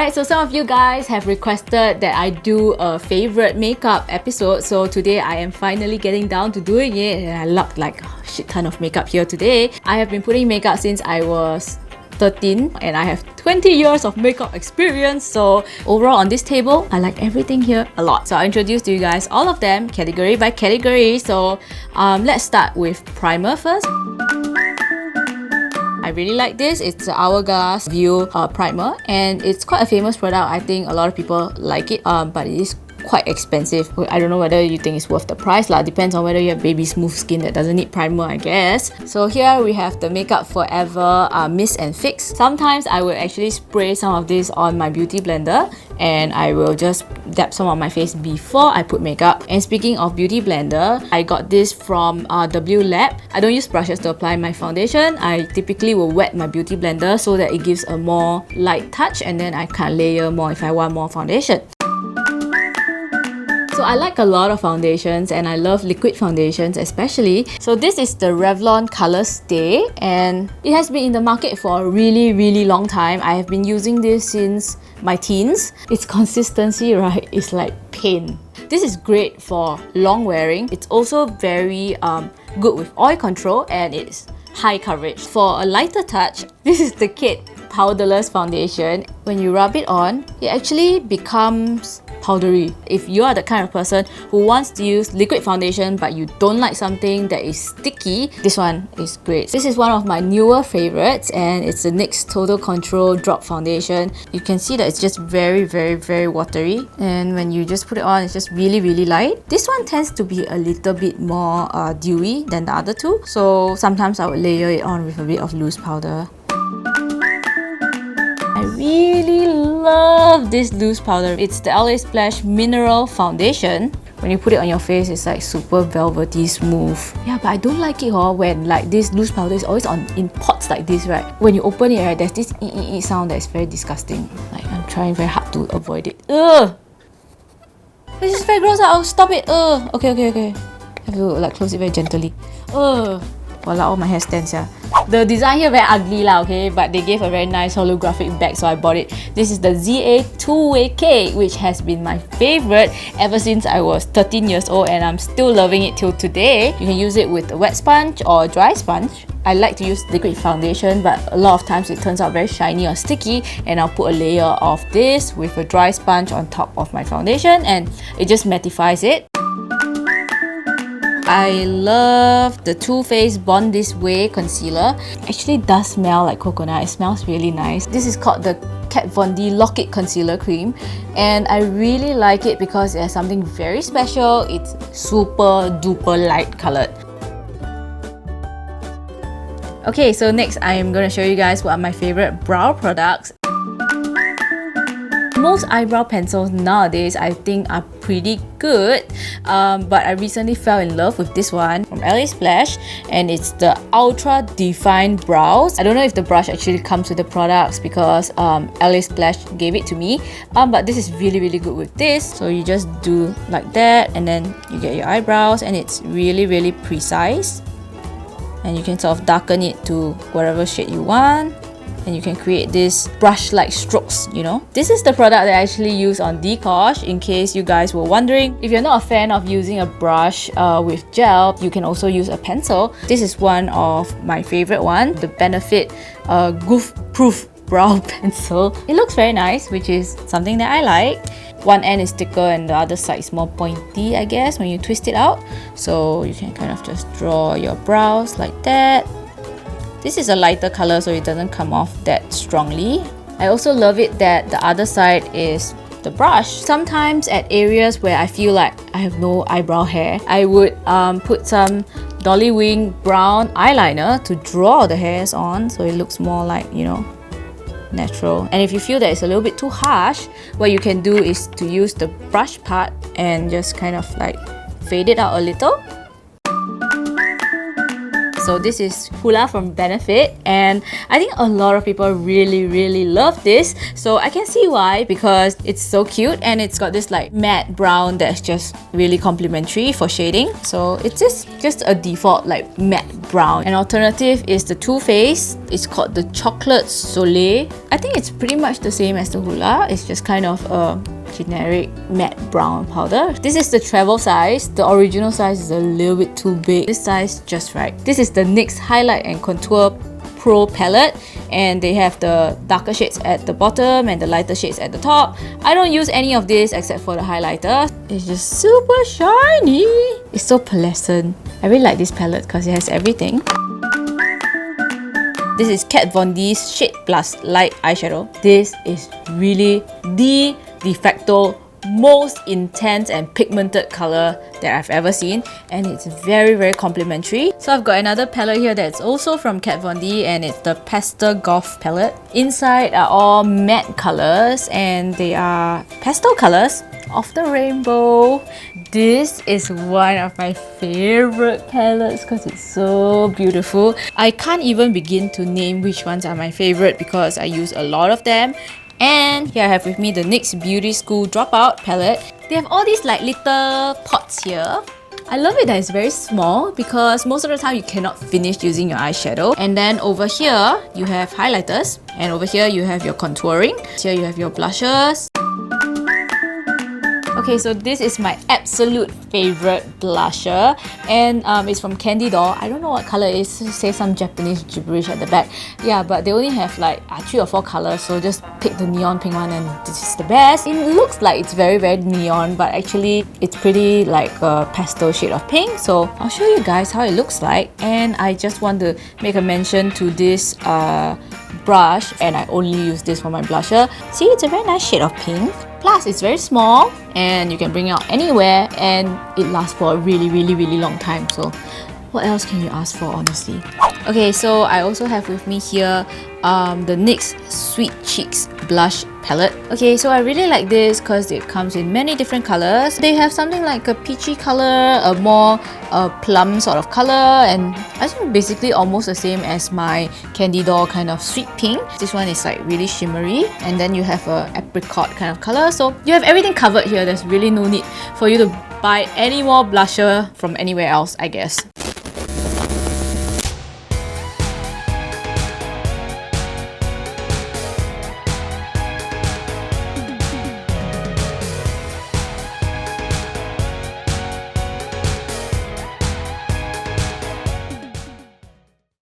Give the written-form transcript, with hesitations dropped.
Alright, so some of you guys have requested that I do a favorite makeup episode. So today I am finally getting down to doing it, and I looked like a shit ton of makeup here today. I have been putting makeup since I was 13 and I have 20 years of makeup experience. So overall on this table, I like everything here a lot. So I'll introduce to you guys all of them category by category. So let's start with primer first. I really like this. It's the Hourglass View primer, and it's quite a famous product. I think a lot of people like it, but it is quite expensive. I don't know whether you think it's worth the price lah. Depends on whether you have baby smooth skin that doesn't need primer, I guess. So here we have the Makeup Forever Mist and Fix. Sometimes I will actually spray some of this on my beauty blender, and I will just dab some on my face before I put makeup. And speaking of beauty blender, I got this from W Lab. I don't use brushes to apply my foundation. I typically will wet my beauty blender so that it gives a more light touch, and then I can layer more if I want more foundation. So I like a lot of foundations, and I love liquid foundations especially. So this is the Revlon Color Stay, and it has been in the market for a really long time. I have been using this since my teens. Its consistency, right, is like paint. This is great for long wearing. It's also very good with oil control, and it's high coverage. For a lighter touch, this is the Kate Powderless Foundation. When you rub it on, it actually becomes powdery. If you are the kind of person who wants to use liquid foundation but you don't like something that is sticky, this one is great. This is one of my newer favorites, and it's the NYX Total Control Drop Foundation. You can see that it's just very watery, and when you just put it on, it's just really light. This one tends to be a little bit more dewy than the other two, so sometimes I would layer it on with a bit of loose powder. I really love this loose powder. It's the LA Splash Mineral Foundation. When you put it on your face, it's like super velvety smooth. Yeah, but I don't like it when like this loose powder is always in pots like this, right? When you open it, right, there's this ee sound that's very disgusting. Like, I'm trying very hard to avoid it. Ugh! This is very gross. I'll stop it. Ugh! Okay. I have to like close it very gently. Ugh! Voila, all my hair stands here. The design here very ugly lah, okay? But they gave a very nice holographic bag, so I bought it. This is the ZA Two-Way Cake, which has been my favorite ever since I was 13 years old, and I'm still loving it till today. You can use it with a wet sponge or dry sponge. I like to use liquid foundation, but a lot of times it turns out very shiny or sticky, and I'll put a layer of this with a dry sponge on top of my foundation, and it just mattifies it. I love the Too Faced Born This Way concealer. Actually does smell like coconut. It smells really nice. This is called the Kat Von D Lock It Concealer Cream, and I really like it because it has something very special. It's super duper light colored. Okay, so next I am going to show you guys what are my favorite brow products. Most eyebrow pencils nowadays I think are pretty good, but I recently fell in love with this one from LA Splash, and it's the Ultra Define Brows. I don't know if the brush actually comes with the products because LA Splash gave it to me, but this is really good with this. So you just do like that, and then you get your eyebrows, and it's really precise, and you can sort of darken it to whatever shade you want. And you can create this brush-like strokes, you know. This is the product that I actually use on Decosh, in case you guys were wondering. If you're not a fan of using a brush with gel, you can also use a pencil. This is one of my favorite ones, the Benefit Goof Proof Brow Pencil. It looks very nice, which is something that I like. One end is thicker and the other side is more pointy, I guess, when you twist it out. So you can kind of just draw your brows like that. This is a lighter color, so it doesn't come off that strongly. I also love it that the other side is the brush. Sometimes at areas where I feel like I have no eyebrow hair, I would put some Dolly Wing brown eyeliner to draw the hairs on, so it looks more like, you know, natural. And if you feel that it's a little bit too harsh, what you can do is to use the brush part and just kind of like fade it out a little. So this is Hoola from Benefit, and I think a lot of people really love this. So I can see why, because it's so cute and it's got this like matte brown that's just really complimentary for shading. So it's just a default like matte brown. An alternative is the Too Faced. It's called the Chocolate Soleil. I think it's pretty much the same as the Hoola. It's just kind of a generic matte brown powder. This is the travel size. The original size is a little bit too big. This size just right. This is the NYX Highlight and Contour Pro palette, and they have the darker shades at the bottom and the lighter shades at the top. I don't use any of this except for the highlighter. It's just super shiny. It's so pleasant. I really like this palette because it has everything. This is Kat Von D's Shade Plus Light Eyeshadow. This is really the de facto most intense and pigmented color that I've ever seen, and it's very complimentary. So I've got another palette here that's also from Kat Von D, and it's the Pastel Golf palette. Inside are all matte colors, and they are pastel colors of the rainbow. This is one of my favorite palettes because it's so beautiful. I can't even begin to name which ones are my favorite because I use a lot of them. And here I have with me the NYX Beauty School Dropout palette. They have all these like little pots here. I love it that it's very small because most of the time you cannot finish using your eyeshadow. And then over here you have highlighters, and over here you have your contouring. Here you have your blushes. Okay, so this is my absolute favorite blusher, and it's from Candy Doll. I don't know what color it is. It says some Japanese gibberish at the back. Yeah, but they only have like 3 or 4 colors, so just pick the neon pink one, and this is the best. It looks like it's very neon, but actually it's pretty like a pastel shade of pink. So I'll show you guys how it looks like, and I just want to make a mention to this brush, and I only use this for my blusher. See, it's a very nice shade of pink. Plus, it's very small and you can bring it out anywhere, and it lasts for a really long time. So what else can you ask for, honestly? Okay, so I also have with me here the NYX Sweet Cheeks blush palette. Okay, so I really like this because it comes in many different colors. They have something like a peachy color, a more plum sort of color, and I think basically almost the same as my Candy Doll kind of sweet pink. This one is like really shimmery, and then you have a apricot kind of color. So you have everything covered here. There's really no need for you to buy any more blusher from anywhere else, I guess.